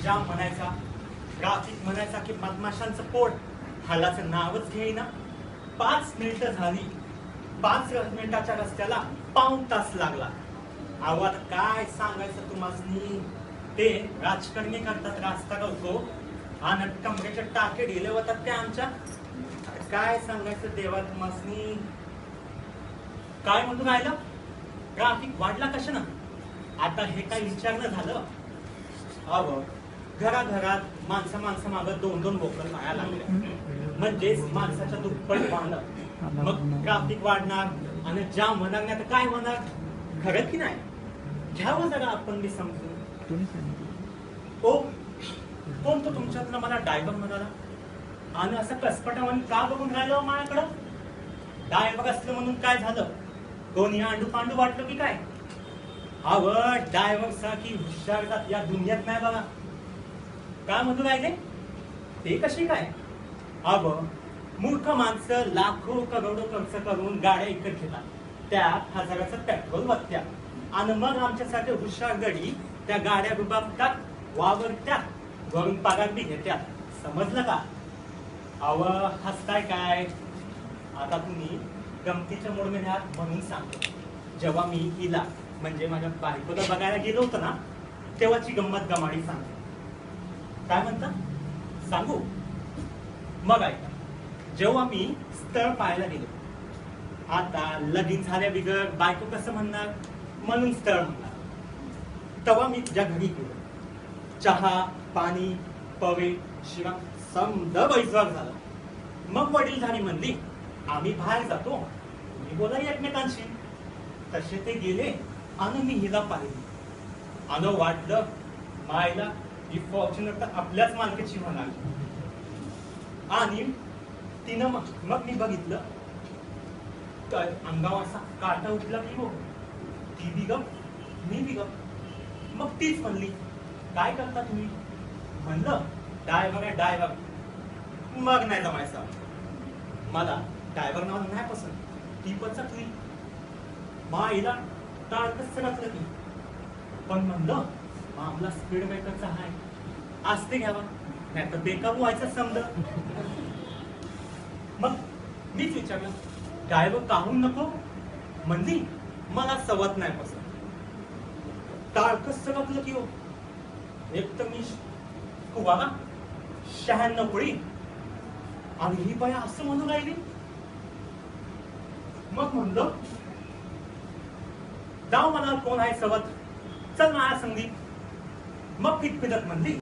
जाम म्हणायचा, ट्राफिक म्हणायचा की मधमाशांचं पोट हालाचं नावच घेईना. 5 मिनिटं झाली, 5 मिनिटाच्या रस्त्याला पाऊण तास लागला. आवाज काय सांगायचं तुम्हाला, ते राजकारणी करतात रास्ता करतो आणि कमरेचे टाके ढिले होतात ते आमच्या. काय सांगायचं देवा तुम्हाला. काय म्हणून राहिलं, ट्राफिक वाढला कशानं? आता हे काही विचारणं झालं. अहो, घराघरात माणसं मागं 2-2 बोकड माया लागल्या, म्हणजेच माणसाच्या दुप्पट वाढलं. मग ट्राफिक वाढणार आणि जाम होणार नाही तर काय होणार? खरं की नाही? घ्यावं जरा आपण बी समजून. ओ, कोण तो तुमच्यातलं मला ड्रायव्हर म्हणाला आणि असं कसपटावानी का बघून राहिलं माझ्याकडं? ड्रायव्हर असलं म्हणून काय झालं? कोणी आंडू पांडू वाटलं की काय? आवड ड्रायव्हर सारखी हुशार या दुनियात नाही बघा. काय म्हणून राहिले ते कशी काय? अव मूर्ख माणसं लाखो करोडो खर्च करून गाड्या विकत घेतात, त्यात हजाराचं पेट्रोल वाटत्या आणि मग आमच्यासाठी हुशार गडी त्या गाड्या रुबाबतात, वावरत्यात, वरून पगार बी घेत्यात. समजलं का? अव हसताय काय? आता तुम्ही गमतीच्या मोडमध्ये आहात म्हणून सांगतो. जेव्हा मी हिला म्हणजे माझ्या बायकोला बघायला गेलो होतो ना, तेव्हाची गंमत गमाडी सांगतो. काय म्हणता सांगू? मग ऐका. जेव्हा मी स्थळ पाहायला गेलो, आता लगीन झाल्या बिगर बायको कसं म्हणणार म्हणून स्थळ म्हणणार. तेव्हा मी तुझ्या घरी गेलो. चहा पाणी पवे शिवा समद बैसवार झाला. मग वडीलधारी म्हणली आम्ही बाहेर जातो, तुम्ही बोला एकमेकांशी. तसे ते गेले आणि मी हिला पाहिली आणि वाटलं मायला ही फॉर्च्युनर तर आपल्याच मालकीची होणार. आणि तिनं मग मी बघितलं तर अंगावर असा काटा उठला की हो, ती बी गप मी बी गप. मग तीच म्हणली काय करता तुम्ही? म्हणलं ड्रायव्हर आहे ड्रायव्हर. मग नाही जमायचा मला, ड्रायव्हर नाव नाही पसंत. ती पचकली माईला टाळकच रचलं की. पण म्हणलं मामला स्पीड ब्रेकरचा आहे, आस्ते घ्यावा नाही तर बेकाबू व्हायचं समज. मग मीच विचारलं ड्रायव्हर काहून नको? म्हणली मला सवत नाही पसंत. टाळकच सरकलं की हो. एक तर मी कुवाला 96 पुळी आणि ही बाया असं म्हणून राहिली. मग म्हणलं जाऊ मला कोण आहे सवत, चल माझ्या संगीत. मग फिटफिटत म्हणली